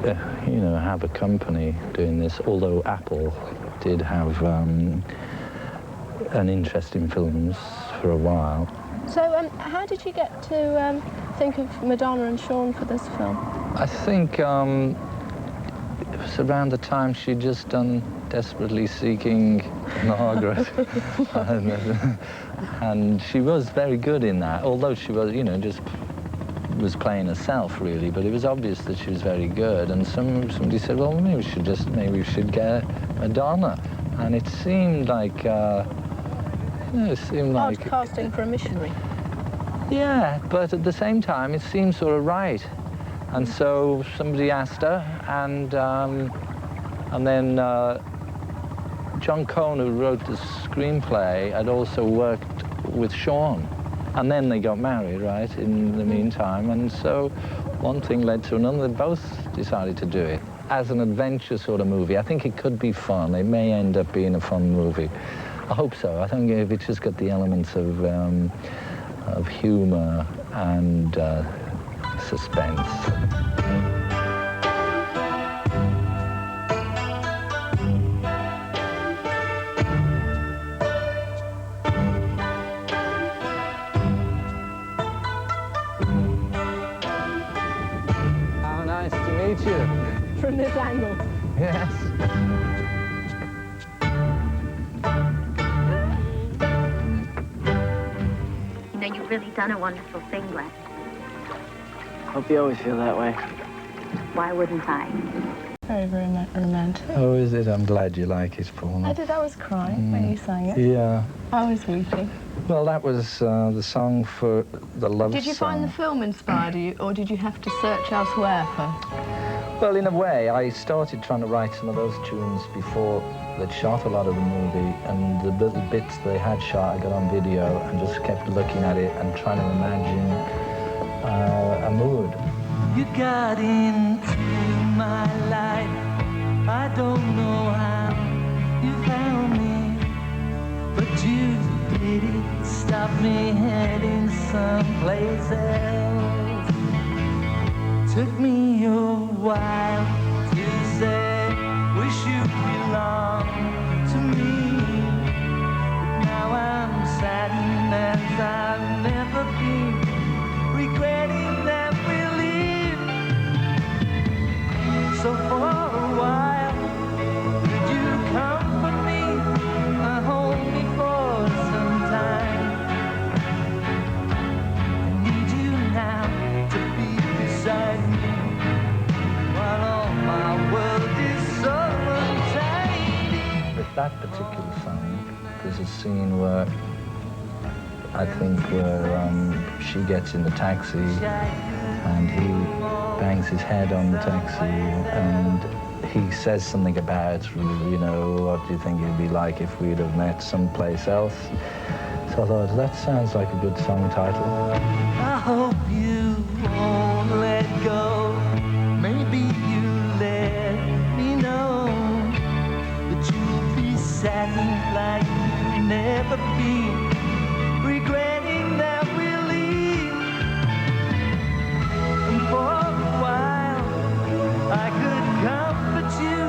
you know, have a company doing this, although Apple did have an interest in films for a while. So how did you get to think of Madonna and Sean for this film? I think it was around the time she'd just done Desperately Seeking Margaret. and she was very good in that, although she was, you know, just was playing herself really, but it was obvious that she was very good. And somebody said, well, maybe we should get Madonna. And it seemed like, Odd casting for a missionary. Yeah, but at the same time, it seemed sort of right. And so somebody asked her, and then John Cohn, who wrote the screenplay, had also worked with Sean. And then they got married, right, in the meantime. And so one thing led to another. They both decided to do it. As an adventure sort of movie, I think it could be fun. It may end up being a fun movie. I hope so. I think if it's just got the elements of humor and suspense. How nice to meet you. From this angle. Yes. You've really done a wonderful thing, Glenn. Hope you always feel that way. Why wouldn't I? Very, very romantic. Oh, is it? I'm glad you like it, Paula. I did. I was crying when you sang it. Yeah. I was weeping. Well, that was the song for the love song. Did you find the film inspired you, or did you have to search elsewhere for? Well, in a way, I started trying to write some of those tunes before they'd shot a lot of the movie, and the little bits they had shot I got on video and just kept looking at it and trying to imagine a mood. You got into my life, I don't know how you found me, but you did it, stop me heading someplace else. Took me a while to say, wish you belonged to me, but now I'm saddened as I've never been, regretting that we leave. So for a while, could you comfort me, hold me for some time? I need you now to be beside me, while all my world is so untidy. With that particular song, there's a scene where I think where she gets in the taxi and he bangs his head on the taxi and he says something about, you know, what do you think it'd be like if we'd have met someplace else? So I thought, that sounds like a good song title. I hope you won't let go. Maybe you let me know that you'll be saddened like you've never been, regretting that we leave. And for a while, I could comfort you,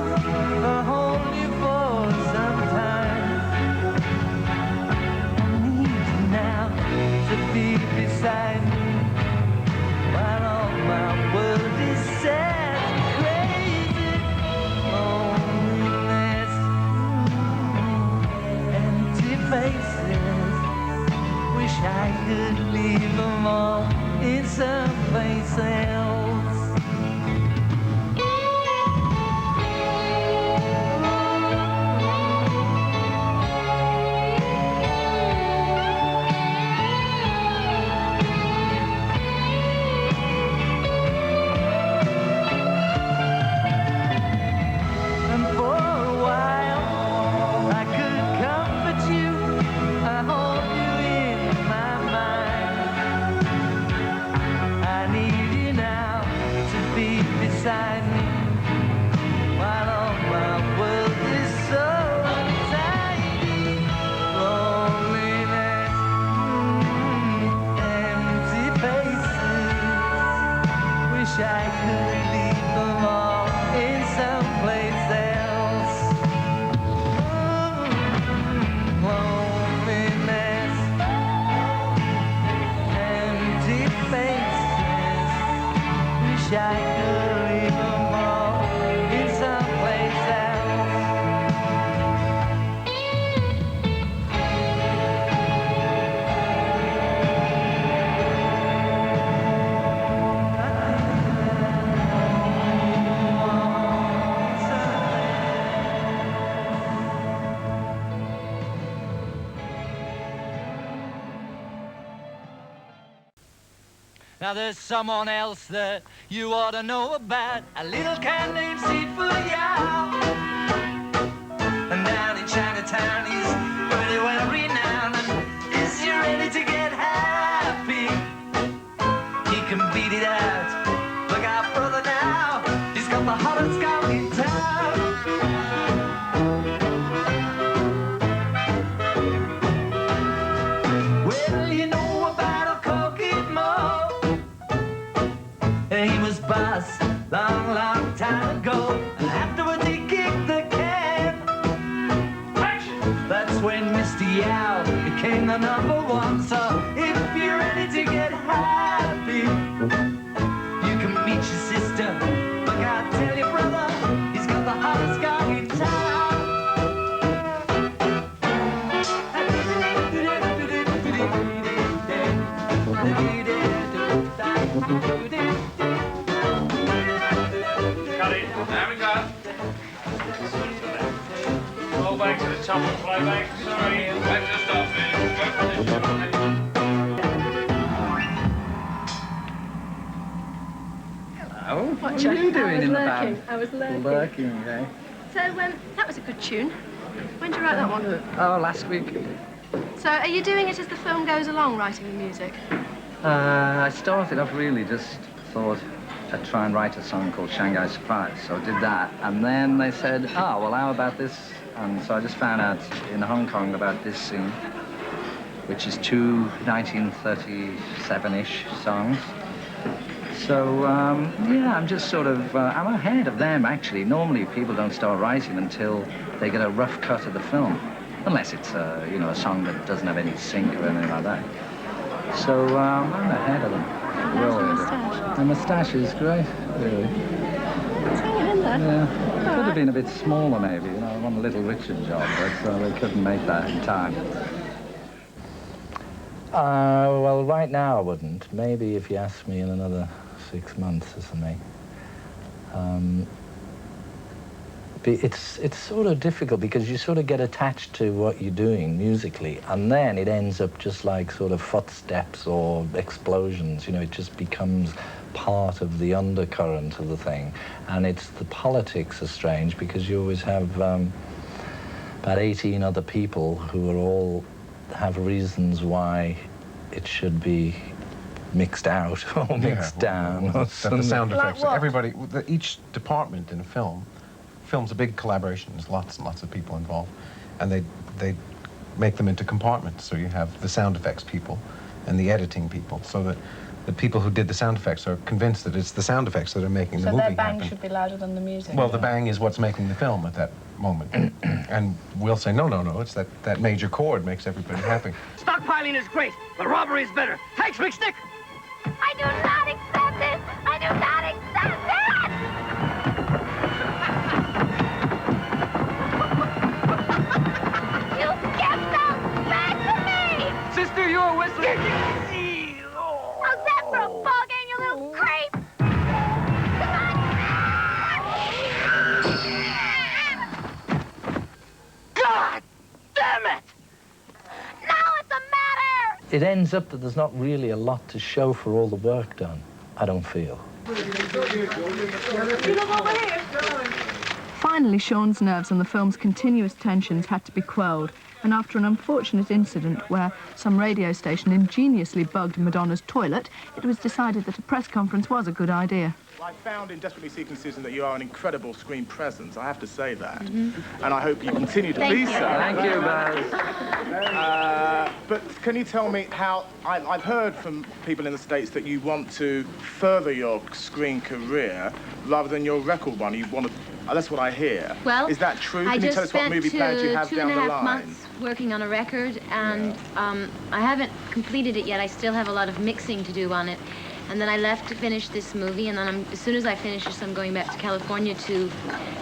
hold you for some time. I need you now to be beside me, while all my world is sad and crazy. Loneliness, empty faces. Wish I could leave them all in someplace else. And for a while, I could comfort you, I hold you in my mind. I need you now to be beside me, while all my world is so untidy. Loneliness, empty faces. Wish I could leave them all Now there's someone else that you ought to know about. A little cat named Seafood Yao. And down in Chinatown he's pretty well renowned. And is you ready to get happy? He can beat it out. Look out, brother, now. He's got the hottest cow in town. Well, you know about a Kokomo. He was boss long, long time ago. And afterwards he kicked the can. That's when Mr. Yao became the #1. So if you're ready to get happy, you can meet your sister. Look, I tell you, brother, he's got the hottest guy in town. Cut it. There we go. Roll back to the top and playback. Sorry. Back to the start, man. Go for this. Hello. What Watch are it. you doing in the lurking. band? I was lurking. Lurking, okay. So that was a good tune. When did you write that one? Oh, last week. So are you doing it as the film goes along, writing the music? I started off really just thought I'd try and write a song called Shanghai Surprise. So I did that. And then they said, oh, well, how about this? And so I just found out in Hong Kong about this scene, which is 2 1937-ish songs. So, yeah, I'm just sort of, I'm ahead of them, actually. Normally, people don't start writing until they get a rough cut of the film, unless it's, you know, a song that doesn't have any sync or anything like that. So, I'm ahead of them. How's your moustache? The moustache is great, really. It's hanging in there. Yeah, it could have been a bit smaller, maybe. You know, I want a Little Richard job, but they couldn't make that in time. Well, right now I wouldn't. Maybe if you asked me in another 6 months or something. It's sort of difficult because you sort of get attached to what you're doing musically, and then it ends up just like sort of footsteps or explosions. You know, it just becomes part of the undercurrent of the thing. And it's the politics are strange because you always have about 18 other people who are all have reasons why it should be mixed out or mixed down. Well, the sound effects. Like what? Everybody, each department in a film's a big collaboration. There's lots and lots of people involved, and they make them into compartments. So you have the sound effects people and the editing people, so that the people who did the sound effects are convinced that it's the sound effects that are making the So movie their bang happen. should be louder than the music. Well, the bang is what's making the film at that moment. And we'll say, no, it's that major chord makes everybody happy. Stockpiling is great, but robbery is better. Thanks, Big Stick. I do not accept it! I do not accept it! You kept them back to me! Sister, you're whistling. How's that for a ball game, you little creep? Come on! God damn it! Now what's the matter? It ends up that there's not really a lot to show for all the work done, I don't feel. Finally, Sean's nerves and the film's continuous tensions had to be quelled, and after an unfortunate incident where some radio station ingeniously bugged Madonna's toilet, it was decided that a press conference was a good idea. I found in Desperately Seeking Susan that you are an incredible screen presence, I have to say that. And I hope you continue to be so. Thank you, Baz. But can you tell me how, I've heard from people in the States that you want to further your screen career rather than your record one. You want to, that's what I hear. Well, is that true? I Can you just tell us what spent movie plans you have down the 2.5 line? months working on a record, and I haven't completed it yet. I still have a lot of mixing to do on it. And then I left to finish this movie, and then as soon as I finish this, I'm going back to California to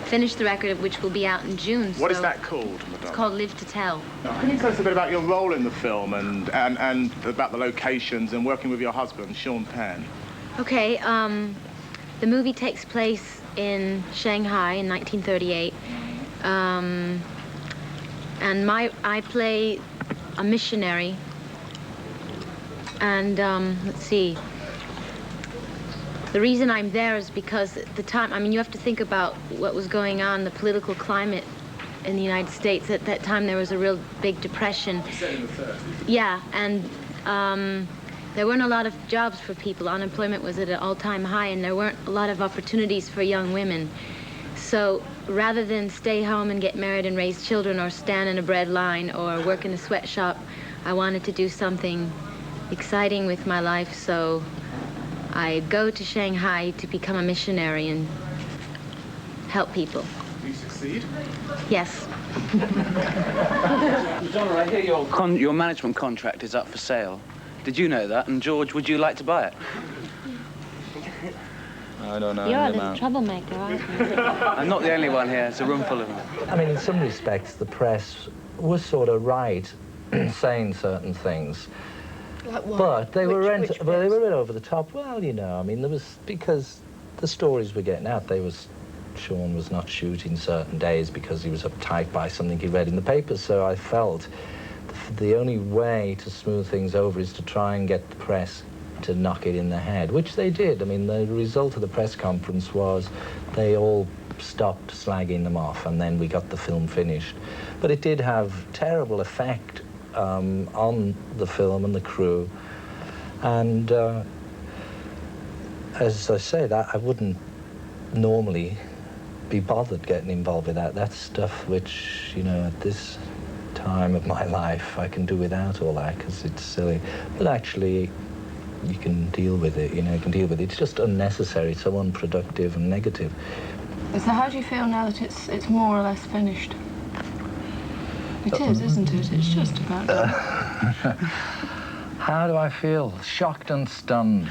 finish the record, which will be out in June. What is that called, Madonna? It's called Live to Tell. Can you tell us a bit about your role in the film and about the locations and working with your husband, Sean Penn? Okay, the movie takes place in Shanghai in 1938. And I play a missionary. And let's see. The reason I'm there is because at the time, I mean, you have to think about what was going on, the political climate in the United States. At that time, there was a real big depression. Set in the 30s. Yeah, and there weren't a lot of jobs for people. Unemployment was at an all-time high, and there weren't a lot of opportunities for young women. So rather than stay home and get married and raise children or stand in a bread line or work in a sweatshop, I wanted to do something exciting with my life, so I go to Shanghai to become a missionary and help people. Do you succeed? Yes. Madonna, I hear your management contract is up for sale. Did you know that? And George, would you like to buy it? I don't know. You're a little troublemaker, aren't you? I'm not the only one here. It's a room full of them. I mean, in some respects, the press was sort of right saying certain things. Like what? But they were Which they were a bit over the top. Well, you know, I mean, there was, because the stories were getting out, Sean was not shooting certain days because he was uptight by something he read in the papers. So I felt the only way to smooth things over is to try and get the press to knock it in the head, which they did. I mean, the result of the press conference was they all stopped slagging them off, and then we got the film finished. But it did have terrible effect on the film and the crew. And as I say, that I wouldn't normally be bothered getting involved with that. That's stuff which, you know, at this time of my life, I can do without all that because it's silly. But actually, you can deal with it, you know, you can deal with it. It's just unnecessary, so unproductive and negative. So how do you feel now that it's more or less finished? It is, isn't it? It's just about done. How do I feel? Shocked and stunned.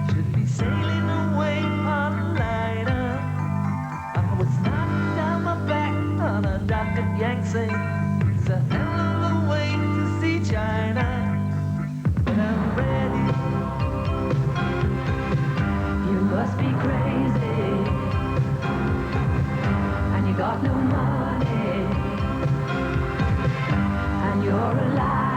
Should be sailing away on a liner. I was knocked down my back on a dock at Yangtze. It's a hell of a way to see China. But I'm ready. You must be crazy, and you got no money, and you're a liar.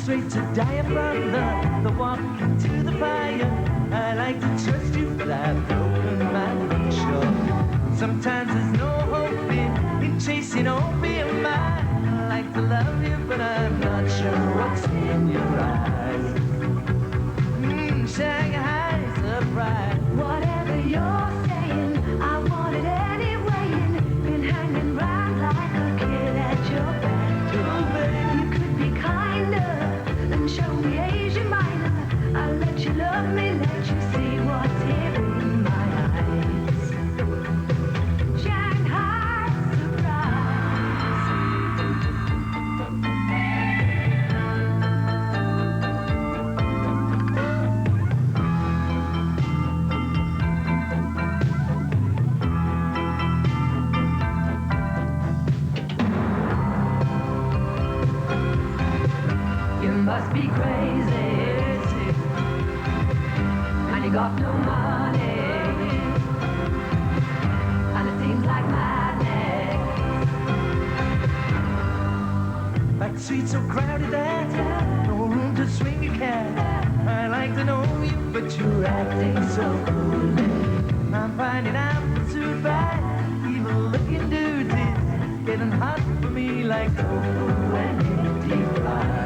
Straight to die from the walk into the fire. I like to trust you, but I've broken my nature. Sometimes there's no hope in chasing opium. I like to love you, but I'm not sure what's in your eyes. Shanghai surprise. Whatever you're saying, I want it anyway. Been hanging round like a kid at your back door, baby. You could be kinder. Show me Asia Minor. I'll let you love me, let you see what's here in my eyes. Shanghai surprise. You must be crazy, and you got no money, and it seems like madness. Back streets so crowded that no room to swing your cat. I like to know you, but you're acting so cool. I'm finding out pursued by evil-looking dudes. It's getting hot for me like tofu and empty fries.